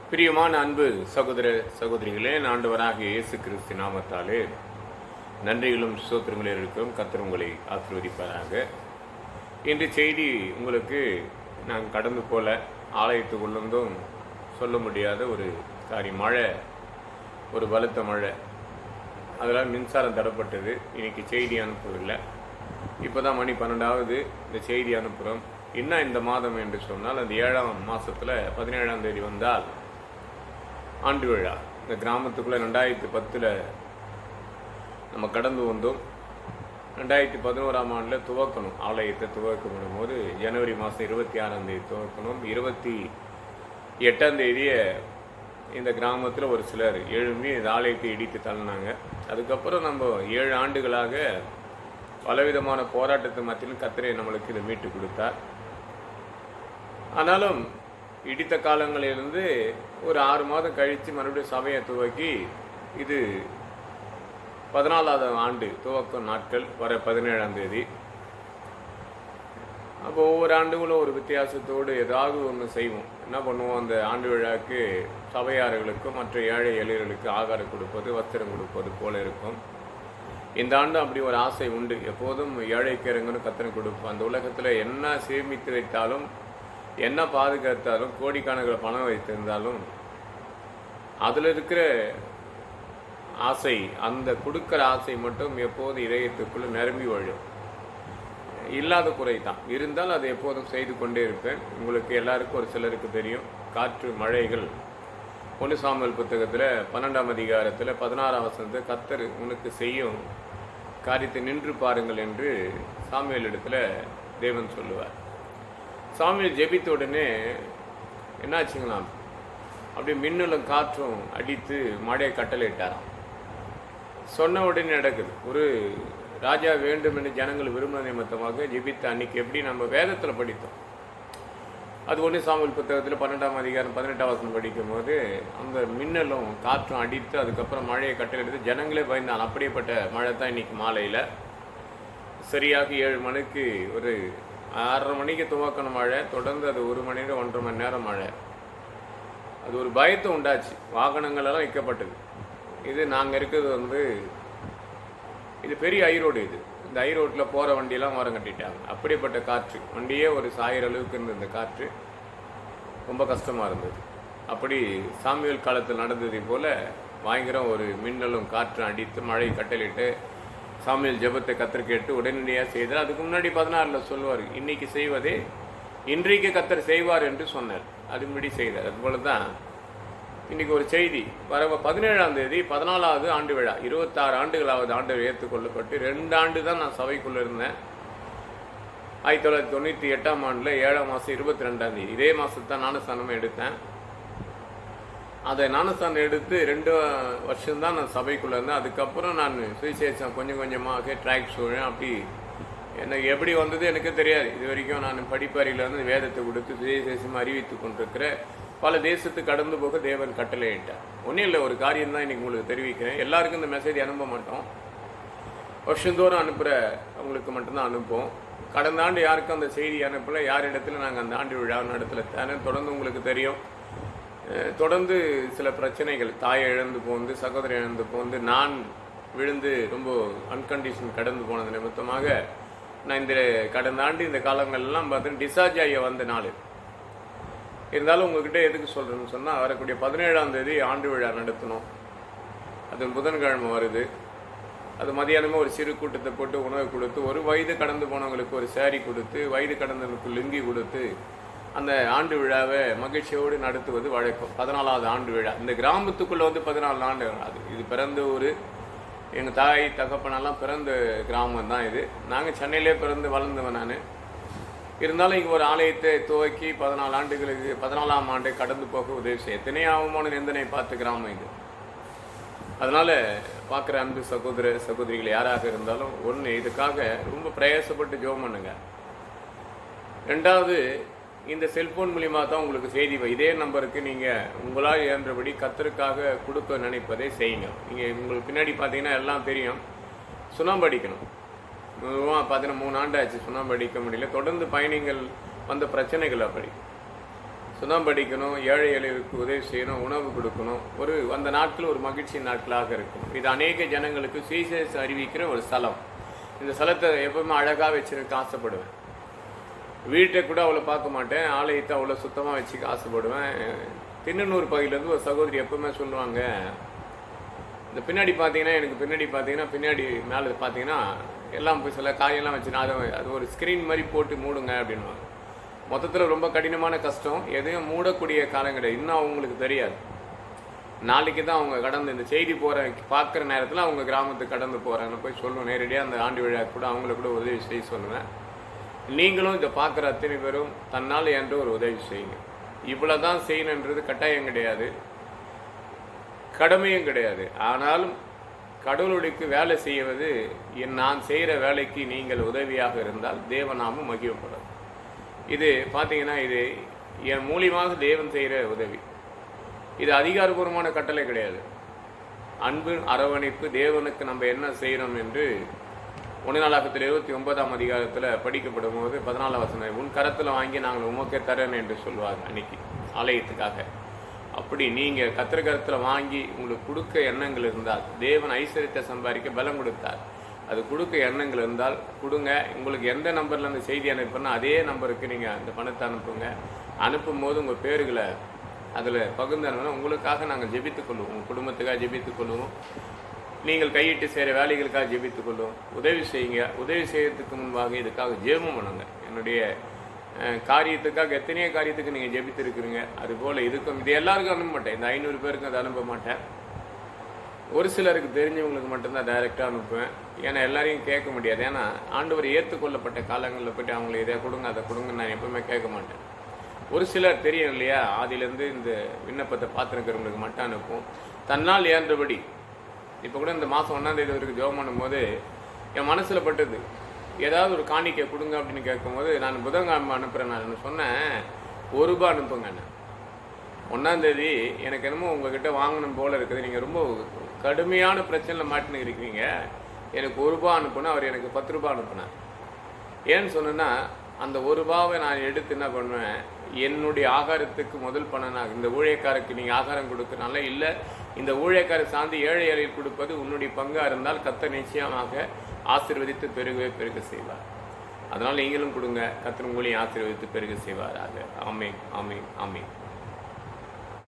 பிரியமான அன்பு சகோதர சகோதரிகளே, ஆண்டவராக இயேசு கிறிஸ்து நாமத்தாலே நன்றிகளும் ஸ்தோத்திரங்களும் இருக்கும். கர்த்தர் உங்களை ஆசீர்வதிப்பாராக. இன்று செய்தி உங்களுக்கு நான் கடந்து போல ஆலயத்துக்குள்ளும் சொல்ல முடியாத ஒரு மழை, ஒரு பலத்த மழை. அதனால் மின்சாரம் தடப்பட்டது. இன்னைக்கு செய்தி அனுப்பவில்லை. இப்போ தான் மணி 12 இந்த செய்தி அனுப்புகிறோம். இன்னும் இந்த மாதம் என்று சொன்னால் அந்த 7ஆம் மாதத்தில் 17ஆம் தேதி வந்தால் ஆண்டு விழா. இந்த கிராமத்துக்குள்ளே 2010 நம்ம கடந்து வந்தோம். 2011ஆம் ஆண்டில் துவக்கணும், ஆலயத்தை துவக்கணும் போது ஜனவரி மாதம் 26ஆம் தேதி துவக்கணும். 28ஆம் தேதியை இந்த கிராமத்தில் ஒரு சிலர் எழும்பி இந்த ஆலயத்தை இடித்து தள்ளினாங்க. அதுக்கப்புறம் நம்ம 7 ஆண்டுகளாக பலவிதமான போராட்டத்தை மத்தியிலும் கர்த்தர் நம்மளுக்கு இதை மீட்டு கொடுத்தார். ஆனாலும் இடித்த காலங்களிலிருந்து ஒரு 6 மாதம் கழித்து மறுபடியும் சபையை துவக்கி இது 14ஆவது ஆண்டு துவக்கம் நாட்கள் வர 17ஆம் தேதி. அப்போ ஒவ்வொரு ஆண்டுகளும் ஒரு வித்தியாசத்தோடு ஏதாவது ஒன்று செய்வோம். என்ன பண்ணுவோம், அந்த ஆண்டு விழாவுக்கு சபையார்களுக்கும் மற்ற ஏழை எளியர்களுக்கு ஆகாரம் கொடுப்பது, வஸ்திரம் கொடுப்பது போல இருக்கும். இந்த ஆண்டு அப்படி ஒரு ஆசை உண்டு. எப்போதும் ஏழைக்கு இறங்கணும், கத்தனை கொடுப்போம். அந்த உலகத்தில் என்ன சேமித்து வைத்தாலும், என்ன பாதுகாத்தாலும், கோடிக்கணக்கில் பணம் வைத்திருந்தாலும் அதில் இருக்கிற ஆசை, அந்த கொடுக்குற ஆசை மட்டும் எப்போது இதயத்துக்குள்ளே நிரம்பி வழும். இல்லாத குறை தான் இருந்தால் அதை எப்போதும் செய்து கொண்டே இருப்பேன். உங்களுக்கு எல்லாருக்கும் ஒரு சிலருக்கு தெரியும், காற்று மழைகள் 1 சாமுவேல் புத்தகத்தில் 12ஆம் அதிகாரத்தில் 16ஆம் வசனத்தில் கர்த்தர் உனக்கு செய்யும் காரியத்தை நின்று பாருங்கள் என்று சாமுவேல் இடத்துல தேவன் சொல்லுவார். சாமுவேல் ஜெபித்த உடனே என்னாச்சுங்களாம், அப்படியே மின்னலும் காற்றும் அடித்து மழையை கட்டளையிட்டாராம். சொன்ன உடனே நடக்குது. ஒரு ராஜா வேண்டும் என்று ஜனங்கள் விரும்பின நிமித்தமாக ஜெபித்த அன்னைக்கு எப்படி நம்ம வேதத்தில் படித்தோம். அது 1 சாமுவேல் புத்தகத்தில் 12ஆம் அதிகாரம் 18ஆம் வசனம் படிக்கும் போது அந்த மின்னலும் காற்றும் அடித்து அதுக்கப்புறம் மழையை கட்டளையிட்டு ஜனங்களே பயந்தான். அப்படியேப்பட்ட மழை தான் இன்னைக்கு மாலையில் சரியாக 7 மணிக்கு ஒரு 6:30 மணிக்கு துவக்கணும் மழை. தொடர்ந்து அது 1 மணி நேரம் 1.5 மணி நேரம் மழை. அது ஒரு பயத்தை உண்டாச்சு. வாகனங்கள் எல்லாம் வைக்கப்பட்டது. இது நாங்கள் இருக்கிறது இது பெரிய ஐரோடு. இந்த ஐரோட்டில் போகிற வண்டியெல்லாம் ஓரம் கட்டிட்டாங்க. அப்படிப்பட்ட காற்று, வண்டியே ஒரு சாயிற அளவுக்கு இருந்த இந்த காற்று ரொம்ப கஷ்டமாக இருந்தது. அப்படி சாமுவேல் காலத்தில் நடந்ததை போல் பயங்கரம் ஒரு மின்னலும் காற்று அடித்து மழை கட்டளிட்டு சாமுவேல் ஜெபத்தை கர்த்தர் கேட்டு உடனடியாக செய்தார். அதுக்கு முன்னாடி 16 சொல்லுவார், இன்னைக்கு செய்வதே இன்றைக்கு கர்த்தர் செய்வார் என்று சொன்னார். அதுபடி செய்தார். அதுபோல தான் இன்றைக்கி ஒரு செய்தி. வர 17ஆம் தேதி 14ஆவது ஆண்டு விழா. 26 ஆண்டுகளாவது ஆண்டு ஏற்றுக்கொள்ளப்பட்டு 2 ஆண்டு தான் நான் சபைக்குள்ளே இருந்தேன். 1998ஆம் ஆண்டில் 7ஆம் மாதம் 22ஆம் தேதி இதே மாதத்தான் ஞானஸ்தானமே எடுத்தேன். அதை ஞானஸ்தானம் எடுத்து 2 வருஷம்தான் நான் சபைக்குள்ளே இருந்தேன். அதுக்கப்புறம் நான் சுவிசேஷம் கொஞ்சம் கொஞ்சமாக ட்ராக் சூழேன். அப்படி எனக்கு எப்படி வந்தது எனக்கு தெரியாது. இது வரைக்கும் நான் படிப்பறையிலேருந்து வேதத்தை கொடுத்து சுவிசேஷம் அறிவித்து கொண்டிருக்கிற பல தேசத்துக்கு கடந்து போக தேவன் கட்டளையிட்டார். ஒன்றும் இல்லை, ஒரு காரியம் தான் இன்றைக்கி உங்களுக்கு தெரிவிக்கிறேன். எல்லாருக்கும் இந்த மெசேஜ் அனுப்ப மாட்டோம். வருஷந்தோறும் அனுப்புகிற அவங்களுக்கு மட்டும்தான் அனுப்போம். கடந்த ஆண்டு யாருக்கும் அந்த செய்தி அனுப்பலை. யார் இடத்துல நாங்கள் அந்த ஆண்டு விழா நடத்தலை தானே. தொடர்ந்து உங்களுக்கு தெரியும், தொடர்ந்து சில பிரச்சனைகள், தாயை இழந்து போந்து, சகோதரி இழந்து போந்து, நான் விழுந்து ரொம்ப அன்கண்டிஷன் கடந்து போனது நிமித்தமாக நான் இந்த கடந்த ஆண்டு இந்த காலங்கள்லாம் பார்த்து டிஸ்சார்ஜ் ஆகிய வந்த நாள். இருந்தாலும் உங்ககிட்ட எதுக்கு சொல்கிறேன்னு சொன்னால், வரக்கூடிய 17ஆம் தேதி ஆண்டு விழா நடத்தணும். அது புதன்கிழமை வருது. அது மதியானமே ஒரு சிறு கூட்டத்தை போட்டு உணவு கொடுத்து, ஒரு வயது கடந்து போனவங்களுக்கு ஒரு சேரீ கொடுத்து, வயது கடந்தவங்களுக்கு லுங்கி கொடுத்து அந்த ஆண்டு விழாவை மகிழ்ச்சியோடு நடத்துவது வழக்கம். 14ஆவது ஆண்டு விழா. இந்த கிராமத்துக்குள்ளே 14 ஆண்டு அது. இது பிறந்த ஊர். எங்கள் தாய் தகப்பனெல்லாம் பிறந்த கிராமம் தான் இது. நாங்கள் சென்னையிலே பிறந்து வளர்ந்தவன் நான். இருந்தாலும் இங்கே ஒரு ஆலயத்தை துவக்கி 14 ஆண்டுகளுக்கு 14ஆம் ஆண்டை கடந்து போக உதவி செய்ய எத்தனை அவமான நிந்தனை பார்த்த கிராமம் இது. அதனால் பார்க்குற அன்பு சகோதர சகோதரிகள் யாராக இருந்தாலும் ஒன்று, இதுக்காக ரொம்ப பிரயாசப்பட்டு ஜெபம் பண்ணுங்க. 2வது, இந்த செல்ஃபோன் மூலிமா தான் உங்களுக்கு செய்தி இதே நம்பருக்கு நீங்கள் உங்களால் இயன்றபடி கர்த்தருக்காக கொடுக்க நினைப்பதை செய்யுங்க. நீங்கள் உங்களுக்கு பின்னாடி பார்த்தீங்கன்னா எல்லாம் தெரியும். சுண்ணாம்பு அடிக்கணும். பார்த்தீங்கன்னா 3 ஆண்டு ஆச்சு சுண்ணாம்பு அடிக்க முடியல. தொடர்ந்து பயணிகள் வந்த பிரச்சனைகள் அப்படி சுதம் படிக்கணும், ஏழை எளியருக்கு உதவி செய்யணும், உணவு கொடுக்கணும். அந்த நாட்கள் ஒரு மகிழ்ச்சி நாட்களாக இருக்கும். இது அநேக ஜனங்களுக்கு சுவிசேஷம் அறிவிக்கிற ஒரு ஸ்தலம். இந்த ஸ்தலத்தை எப்பவுமே அழகாக வச்சிருக்க ஆசைப்படுவேன். வீட்டை கூட அவ்வளோ பார்க்க மாட்டேன், ஆலயத்தை அவ்வளோ சுத்தமாக வச்சுக்க ஆசைப்படுவேன். திண்ணனூர் பகுதியிலேருந்து ஒரு சகோதரி எப்பவுமே சொல்லுவாங்க, இந்த பின்னாடி பார்த்தீங்கன்னா எனக்கு பின்னாடி மேலே பார்த்தீங்கன்னா எல்லாம் போய் சில காயெல்லாம் வச்சு அது ஒரு ஸ்க்ரீன் மாதிரி போட்டு மூடுங்க அப்படின்வாங்க. மொத்தத்தில் ரொம்ப கடினமான கஷ்டம். எதையும் மூடக்கூடிய காலம் கிடையாது. இன்னும் அவங்களுக்கு தெரியாது. நாளைக்கு தான் அவங்க கடந்து இந்த செய்தி பார்க்குற நேரத்தில் அவங்க கிராமத்துக்கு கடந்து போகிறாங்கன்னு போய் சொல்லுவேன். நேரடியாக அந்த ஆண்டு விழா கூட அவங்களுக்கு கூட உதவி செய்ய சொல்லுவேன். நீங்களும் இதை பார்க்குற அத்தனை பேரும் தன்னால் என்ற ஒரு உதவி செய்யுங்க. இவ்வளோ தான் செய்யணுன்றது கட்டாயம் கிடையாது, கடமையும் கிடையாது. ஆனாலும் கடவுளுக்கு வேலை செய்வது, நான் செய்கிற வேலைக்கு நீங்கள் உதவியாக இருந்தால் தேவநாமம் மகிழப்படும். இது பார்த்தீங்கன்னா இது என் மூலியமாக தேவன் செய்கிற உதவி. இது அதிகாரபூர்வமான கட்டளை கிடையாது. அன்பு அரவணைப்பு, தேவனுக்கு நம்ம என்ன செய்கிறோம் என்று 1 நாளாகத்தில் 29ஆம் அதிகாரத்தில் படிக்கப்படும் போது 14 வசனம், உன் கரத்தில் வாங்கி நாங்கள் உமக்கே தரேன் என்று சொல்வார் அன்னைக்கு ஆலயத்துக்காக. அப்படி நீங்கள் கர்த்தர் கரத்தில் வாங்கி உங்களுக்கு கொடுக்க எண்ணங்கள் இருந்தால், தேவன் ஐஸ்வர்யத்தை சம்பாதிக்க பலம் கொடுத்தார். அது கொடுக்க எண்ணங்கள் இருந்தால் கொடுங்க. உங்களுக்கு எந்த நம்பரில் அந்த செய்தி அனுப்புனா அதே நம்பருக்கு நீங்கள் அந்த பணத்தை அனுப்புங்க. அனுப்பும் போது உங்கள் பேர்களை அதில் பகிர்ந்து அனுப்புனா உங்களுக்காக நாங்கள் ஜெபித்துக் கொள்வோம். உங்கள் குடும்பத்துக்காக ஜெபித்துக் கொள்வோம். நீங்கள் கையிட்டு செய்கிற வேலைகளுக்காக ஜெபித்துக் கொள்வோம். உதவி செய்யுங்க. உதவி செய்யறதுக்கு முன்பாக இதுக்காக ஜெபம் பண்ணுங்க. என்னுடைய காரியத்துக்காக எத்தனையோ காரியத்துக்கு நீங்கள் ஜெபித்திருக்கிறீங்க. அதுபோல் இதுக்கும் இது எல்லாருக்கும் அனுப்ப மாட்டேன். இந்த 500 பேருக்கு அதை அனுப்ப மாட்டேன். ஒரு சிலருக்கு தெரிஞ்சவங்களுக்கு மட்டும்தான் டைரெக்டாக அனுப்புவேன். ஏன்னா எல்லாரையும் கேட்க முடியாது. ஏன்னா ஆண்டவர் ஏற்றுக்கொள்ளப்பட்ட காலங்களில் போய்ட்டு அவங்களை இதை கொடுங்க அதை கொடுங்க நான் எப்பவுமே கேட்க மாட்டேன். ஒரு சிலர் தெரியும் இல்லையா, ஆதியிலேருந்து இந்த விண்ணப்பத்தை பார்த்துருக்கிறவங்களுக்கு மட்டும் அனுப்பும். தன்னால் ஏற்றபடி இப்போ கூட இந்த மாதம் 1ஆம் தேதி வரைக்கும் ஜெபம் பண்ணும்போது என் மனசில் பட்டது, ஏதாவது ஒரு காணிக்கை கொடுங்க அப்படின்னு கேட்கும்போது நான் புதன்கிழமை அனுப்புகிறேன். நான் சொன்னேன், ₹1 அனுப்புங்க. 1ஆம் தேதி எனக்கு என்னமோ உங்ககிட்ட வாங்கணும் போல இருக்குது. நீங்கள் ரொம்ப கடுமையான பிரச்சனையில் மாட்டின்னு இருக்கிறீங்க. எனக்கு ₹1 அனுப்புனா அவர் எனக்கு ₹10 அனுப்புனார். ஏன்னு சொன்னேன்னா, அந்த ₹1 நான் எடுத்து என்ன பண்ணுவேன், என்னுடைய ஆகாரத்துக்கு முதல் பணம் இந்த ஊழியக்காரருக்கு நீங்கள் ஆகாரம் கொடுக்கறனால இல்லை, இந்த ஊழியக்காரை சார்ந்து ஏழை ஏழையில் கொடுப்பது உன்னுடைய பங்காக இருந்தால் கர்த்தர் நிச்சயமாக ஆசீர்வதித்து பெருக செய்வார். அதனால் நீங்களும் கொடுங்க. கர்த்தர் உங்களையும் ஆசீர்வதித்து பெருக செய்வாராக. ஆமென், ஆமென், ஆமென்.